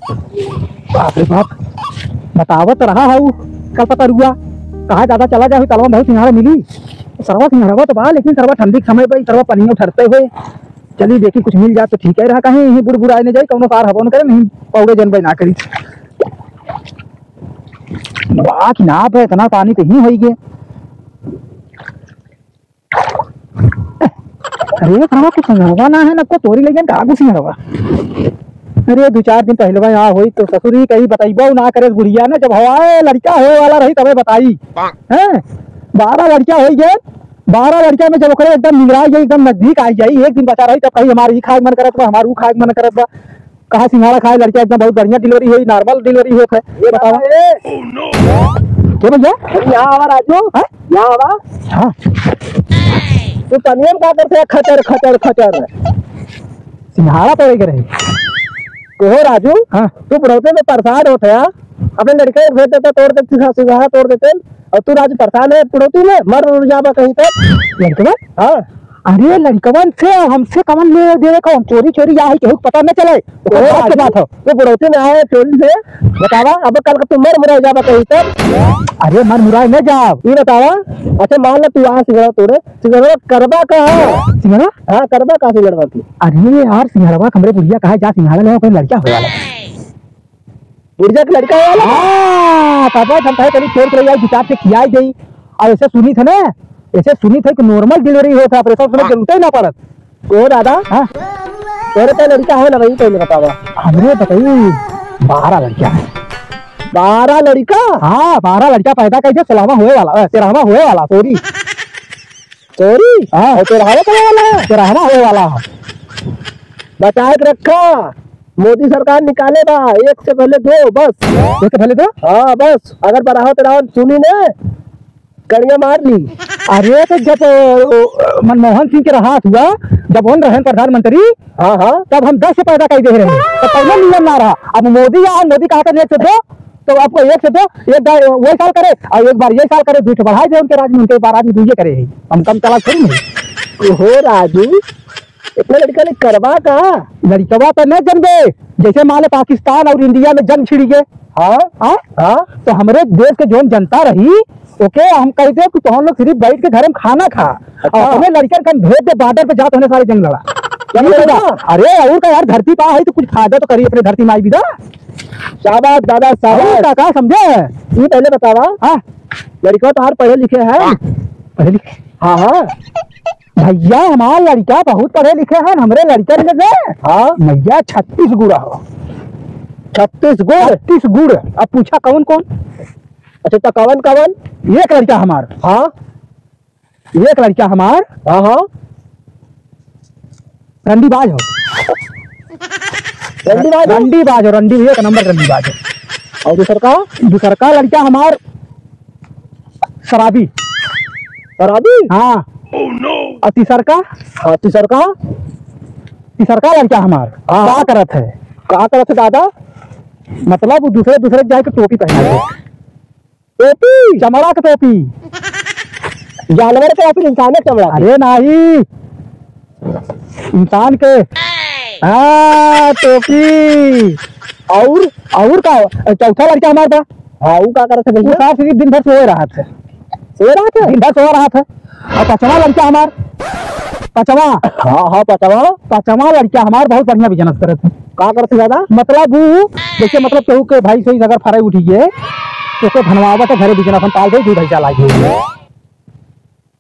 बाप रे बाप, बतावत रहा है कल पता रुआ कहा ज्यादा चला जाए तलवा बहुत सिंघाड़ा मिली। सरवा सिंघाड़ा तो बा, लेकिन सरवा ठंडी के समय पर सरवा पनिया ठरते हुए चली देखी कुछ मिल जाए तो ठीक है रहा, कहीं यही बुड़ बुड़ाए नहीं जाए कौनो कार हवा न करे, नहीं पौड़े जनबे ना करी। वाह कि नाप है, इतना पानी कहीं हो गए। अरे सरवा कुछ सिंघाड़ा ना है न को तोरी लेकिन कहा कुछ सिंघाड़ा। अरे 2-4 दिन पहले यहाँ हुई तो ससुरी कहीं बताइबो ना करे बुढ़िया ने, जब हवाए लड़का होए वाला रही तबे बताई है। 12 लड़कियां हो गए, 12 लड़कियां में जब ओकरे एकदम निगराई जाए एकदम नजदीक आई जाई, एक दिन बचा रही तब कहीं हमारी खाए मन करत बा, हमारू खाए मन करत बा, कहा सिंघाड़ा खाए लड़कियां एकदम बहुत बढ़िया डिलीवरी हुई, नॉर्मल डिलीवरी होत है। ये बताओ क्या भैया यहाँ आवा राजू है यहाँ आवा। हाँ तो पनियम का करते खचर खचर खचर सिंघाड़ा तोड़े के रही हो राजू। हाँ तू बुढ़ौते में परेशान होते है, अपने लड़के भेज देते तोड़ देते सिंघाड़ा तोड़ देते, और तू राजू परेशान है बुढ़ौती में मर उड़ जावा कहीं तक लड़के। हाँ अरे लड़कवन से हमसे कमन ले दे को चोरी चोरी या केहू पता न चले तो बात हो। तो बुढ़ौती में आए चोरी से बतावा, अब कल तू मर मुरा जावा कहीं तक। अरे मर मुराए न जाओ ये बतावा। अच्छा मान लो तू आ सिंघाड़ा तोड़े, सिंघाड़ा करबा का सिंघाड़ा। हाँ करबा का सिंघाड़ा की। अरे यार सिंघाड़ा कमरे बुढ़िया कहा जा सिंघाड़ा ले कोई लड़का हो वाला बुढ़िया का लड़का वाला। हाँ तब हम कहे कहीं चोर कर हिसाब से खियाई गई, और ऐसे सुनी थे ना, ऐसे सुनी थे कि नॉर्मल डिलीवरी होता, ऑपरेशन सुने जरूरत ही ना पड़त। ओ दादा हाँ तेरे तो लड़का है ना भाई, पहले बतावा। हमरे बताइए 12 लड़कियां है। 12 लड़का? हाँ 12 लड़का पैदा कर 13वां हुए वाला, 13वां हुए वाला सॉरी सॉरी। हाँ 13वां वाला 13वां हुए वाला बचा के रखा, मोदी सरकार निकालेगा। एक से पहले 2 बस, एक से पहले 2। हाँ बस अगर बढ़ाओ तेरा सुनी ने कड़िया मार ली। अरे तो जब मनमोहन सिंह के राहत हुआ, जब उन रहे प्रधानमंत्री, हाँ हाँ तब हम 10 से पैदा कर दे रहे हैं, तो पहले नियम ना रहा। अब मोदी कहा था 1 से 2, तो आपको 1 से 2 एक वही साल करे और एक बार ये साल करे, 2 बढ़ाई दे उनके राज्य में, उनके 12 आदमी 2 करे, हम कम चला थोड़ी नहीं हो राजू। इतने लड़का ने करवा का लड़कवा तो न जन्मे, जैसे मान लो पाकिस्तान और इंडिया में जंग छिड़ी गए। हाँ हाँ हाँ तो हमारे देश के जो जनता रही ओके हम कहते हैं कि तो हम लोग सिर्फ बैठ के घर में खाना खा। अच्छा। और हमें लड़के का भेज दे बॉर्डर पे जाते होने सारे जंग लड़ा। अरे और का यार धरती पा है तो कुछ फायदा तो करिए अपने धरती माई भी। शाबाश दादा शाबाश का समझे। ये पहले बतावा। हाँ लड़का तो पढ़े लिखे है, पढ़े लिखे। हाँ हाँ भैया हमारा लड़का बहुत पढ़े लिखे हैं, हमारे लड़के ने हाँ भैया 36 गुड़ा हो, 36 गुड़। अब पूछा कौन कौन। अच्छा तो कवन कवन। एक लड़का हमार। हाँ एक लड़का हमार। हाँ हाँ रंडीबाज हो, रंडीबाज हो, रंडी 1 नंबर रंडीबाज हो। और दूसर का लड़का हमार शराबी। शराबी हाँ। oh, no. और तीसर का लड़का हमार क्या करत है दादा, मतलब दूसरे जाके टोपी पहना, टोपी चमड़ा का टोपी, जानवर के टोपी इंसान के चमड़ा। अरे नहीं इंसान के हाँ टोपी। और का चौथा लड़का हमारा था। हाँ वो क्या करते थे, सिर्फ दिन भर सोए रहा था, दिन भर सो रहा था। और 5वां लड़का हमार, 5वां हाँ हाँ 5वां लड़का हमार बहुत बढ़िया बिजनेस करे थे। क्या करते दादा, मतलब वो जैसे मतलब केहू के भाई से अगर फराई उठी है तो उसको धनवावा के घरे बिजनेस हम पाल दे, 2 भैंसा लाए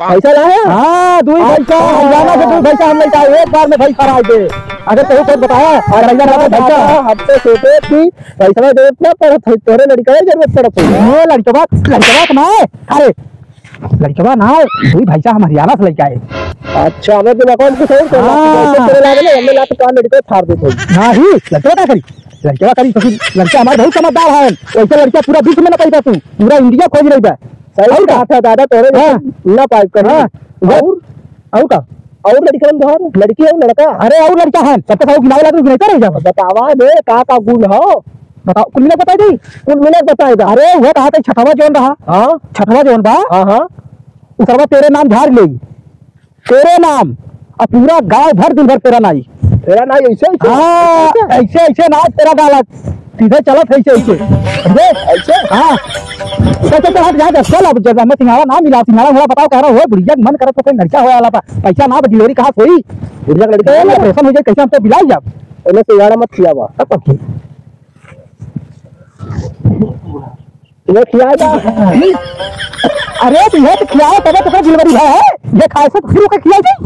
पैसा लाए। हाँ 2 भैंसा जाना से 2 भैंसा हम लेता एक बार में भाई फराई दे। अगर केहू को बताया हमसे सोचे कि पैसा दे इतना पड़त है, तोरे लड़का जरूरत पड़त है। लड़कवा ना अरे लड़कवा ना 2 भैंसा हम हरियाणा से लेके आए। अच्छा हमें बिना अकाउंट के सही तेरे लागे ना हमने लाके कान लड़के फाड़ दे। नहीं लड़कवा क्या करी, लड़कवा करी तो लड़का हमारे बहुत समझदार है, ऐसे लड़का पूरा विश्व में ना पाई तू, पूरा इंडिया खोज रही है। सही बात है दादा तोरे ना पाई कर। और का और लड़का लड़की है लड़का। अरे और लड़का है सबके सब गिनावे लागू नहीं करे। जब बतावा दे का गुण हो बताओ, कुल मिला बता दी, कुल मिला बताएगा। अरे वो कहा था 6वां जोन रहा। हाँ 6वां जोन बा। हाँ हाँ उसरवा तेरे नाम झाड़ ले, तेरे नाम और पूरा गाँव भर दिन भर तेरा नाई ऐसे। हाँ ऐसे ना तेरा गालत सीधे चला थे ऐसे समझे ऐसे हाँ चल हट जा चल अब जब हमें सिंघाड़ा ना मिला सिंघाड़ा हुआ बताओ कह रहा हो बुढ़िया मन करे तो कोई लड़का हो वाला पैसा ना डिलीवरी कहाँ सोई बुढ़िया लड़का है ऑपरेशन हो जाए कैसे हमको बिलाई जाओ उन्हें सिंघाड़ा मत खिया बा तुम्हें खिलाएगा अरे तो ये तो खिलाओ तब तो डिलीवरी है ये खाए से फिर ओके खिलाई जाए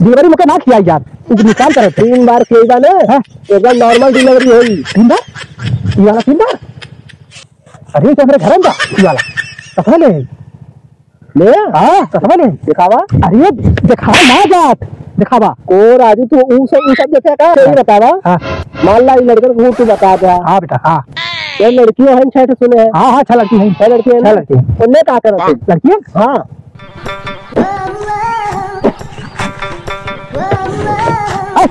डिलीवरी मुझे ना खिलाई यार तू नुकसान करे 3 बार खिएगा ना एकदम नॉर्मल डिलीवरी होगी 3 बार ये वाला 3 बार अरे तो मेरे घर में ये वाला कसम ले हाँ कसम ले दिखावा अरे दिखावा ना जात दिखावा को राजू तू ऊ सब देखा का नहीं बतावा हाँ मान ला ये लड़का को तू बता दे हाँ बेटा हाँ ये लड़की है छठ सुने है हाँ हाँ 6 लड़की है 6 लड़की है 6 लड़की है उन्हें क्या करा लड़की है हाँ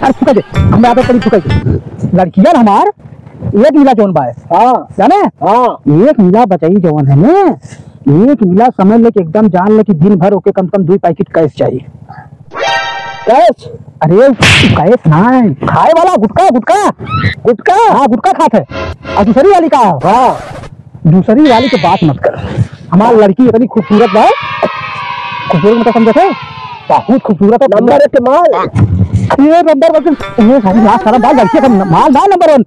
सर चुका दे हम आदत करी चुका लड़कियां हमार एक नीला जोन बा है हाँ जाने हाँ एक नीला बचाई जवन है ने एक नीला समझ ले कि एकदम जान ले कि दिन भर ओके कम से कम 2 पैकेट कैश चाहिए कैश अरे कैश ना खाए वाला गुटका गुटका गुटका हाँ गुटका खाते है और दूसरी वाली का हाँ दूसरी वाली की बात मत कर हमारी लड़की इतनी खूबसूरत है खूबसूरत मतलब समझे थे बहुत खूबसूरत है नंबर 1 माल ये नंबर 1 ये सारी लास्ट सारा बाल लड़की का माल ना नंबर 1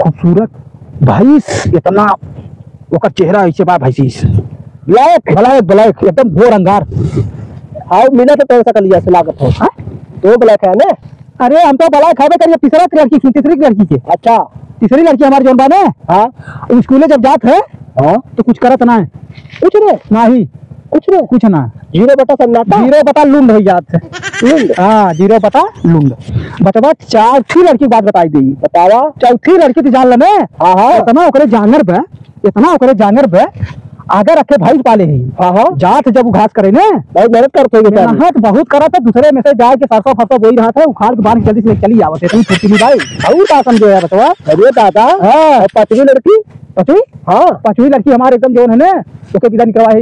खूबसूरत भाई इतना ओका चेहरा ऐसे बा भाई ब्लैक ब्लैक ब्लैक एकदम भोर अंगार हाँ मिला तो पैसा का लिया से लागत हो हाँ? 2 ब्लैक है ना अरे हम तो बड़ा खावे करिए तीसरा लड़की के अच्छा तीसरी लड़की हमारे जोन बाने हाँ स्कूल जब जात है हाँ तो कुछ करत ना है कुछ रे नहीं कुछ ना 0 बटा सन्नाटा 0 बता लुंड हो जात है लुंड हाँ 0 बता लुंड बचवा चौथी लड़की की बात बताई दी बतावा चौथी लड़की तो जान ले हाँ हाँ इतना ओकरे जानवर पे आगे रखे भाई पाले ही हाँ हाँ जात जब घास करे ने बहुत मेहनत करते हो मेहनत बहुत करा था दूसरे में से जाए के सरसों फरसों बोई रहा था उखाड़ के बाहर जल्दी से चली आवत है छुट्टी नहीं भाई और का समझो यार बचवा अरे दादा हाँ 5वीं लड़की पांचवी हाँ 5वीं लड़की हमारे एकदम जोन है ना ओके विदा निकलवा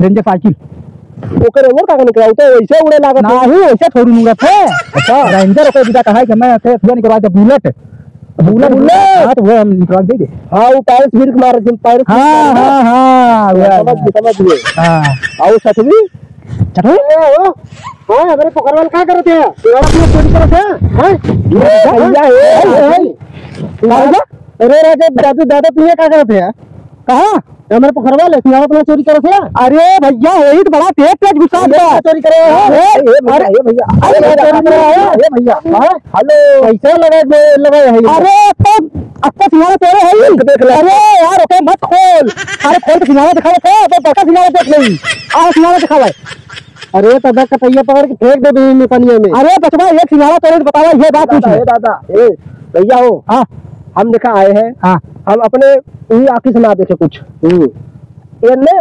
रेंजर साइकिल ओकर उम्र का निकला तो वैसे उड़े लागत ना ही वैसे थोड़ी उड़त है अच्छा रेंजर को विदा कहा कि मैं थे निकलवा दे बुलेट हाँ तो वो हम निकलवा दे हाँ वो टायर्स भी मार दिन टायर्स हाँ हाँ हाँ समझ गए हाँ आओ 6वीं चलो हाँ हमारे पकड़वाल क्या करते हैं तेरा अपना चोरी करते हैं अरे राजा दादू दादा तुम्हें क्या करते हैं कहा हमारे पकड़वा ले तुम्हारा अपना चोरी करते हैं अरे भैया यही तो बड़ा तेज गुस्सा चोरी करे भैया हेलो कैसे लगा अरे अच्छा सिंघाड़ा तेरे है देख ले अरे यार ओके मत खोल अरे खोल के सिंघाड़ा दिखाओ तो बड़का सिंघाड़ा देख ले आ सिंघाड़ा दिखावा अरे तब कटैया पकड़ के फेंक दे दूँ पनिया में अरे बचवा एक सिंघाड़ा तेरे बतावा ये बात पूछ दादा ए भैया हो हाँ हम देखा आए हैं हाँ हम अपने यही आँखी से ना देखे कुछ ये ने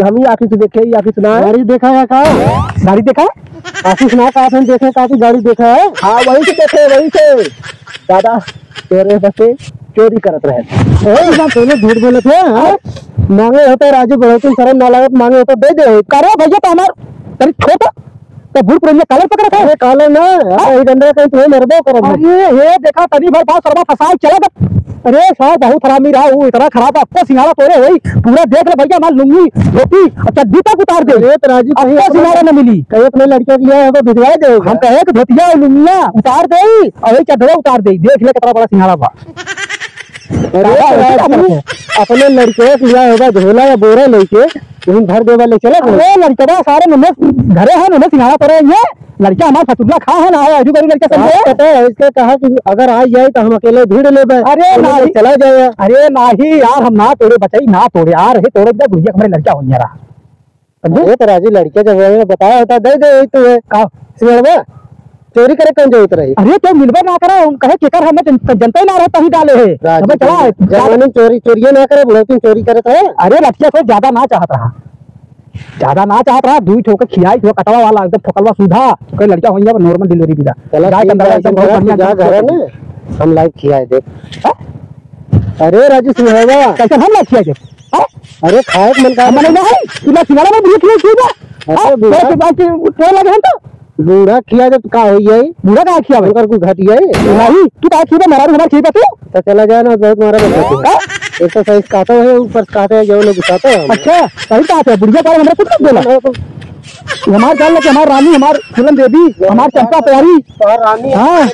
हम ही आँखी से देखे ये आँखी सुना गाड़ी देखा है कहा गाड़ी देखा आँखी सुना कहा देखे काफी गाड़ी देखा है हाँ वही से देखे वही से दादा तेरे बसे चोरी करत रहे पहले झूठ बोले थे मांगे होते राजू बहुत शर्म ना लागत मांगे होते दे दे करो भैया तो हमारे तेरी छोटा तो भूल पुरनिया कलर पकड़ा था अरे काले ना ये डंडे कहीं तुम्हें मरबो करो अरे ये देखा तनी भर पास सरबा फसाए चला गया अरे साहब बहुत हरामी रहा वो इतना खराब आपको सिंघाड़ा तोड़े हुई पूरा देख ले भैया मार लूंगी रोटी और चड्डी तक उतार दे राजू आपको सिंघाड़ा न मिली कहीं अपने लड़के के लिए तो भिजवा दे हम कहे कि धोतिया लुंगिया उतार दे और वही चड्डा उतार दे देख ले कितना बड़ा सिंघाड़ा बा अपने लड़के के लिया होगा झोला या बोरा लेके कहीं घर दे वाले चले अरे लड़का सारे घरे हैं नमस सिंघाड़ा तोड़े ये लड़का हमारा फतुल्ला खा है ना है अजू करी लड़का समझे पता है इसके कहा कि अगर आ जाए तो हम अकेले भीड़ ले अरे नहीं चला जाए अरे नहीं यार हम ना तोड़े बचाई ना तोड़े आ रहे तोड़े दे गुड़िया हमारे लड़का हो रहा समझे तो राजू लड़के जब बताया होता दे दे तुम्हें चोरी करे कौन जरूरत रही अरे तो मिलबे ना करे हम कहे केकर हमें जनता ही ना रहता ही डाले है हमें चला जवानी चोरी ना करे बुढ़ौती चोरी करे तो अरे लड़किया को ज्यादा ना चाहत रहा दूध ठोकर खियाई तो कटवा वाला एकदम ठोकलवा सुधा कोई लड़का हो जाए नॉर्मल डिलीवरी भी हम लाइव खियाए देख अरे राजू सिंह कैसे हम लाइव खियाए देख अरे खाए मन का मन नहीं है सिंगाड़ा में भी खिया लगे हम तो बूढ़ा किया जब का हो जाए बूढ़ा का खिया भाई कर कोई घटिया है नहीं तू का खिया मारा हमारे खिया तू तो चला जाए ना बहुत मारा बच्चा तो एक्सरसाइज कहता है ऊपर कहते हैं जो लोग उठाते हैं अच्छा सही बात है बुढ़िया पार हमरा कुछ मत बोला हमार जान लगे हमार रानी हमार फिल्म देवी हमार चंपा प्यारी रानी हाँ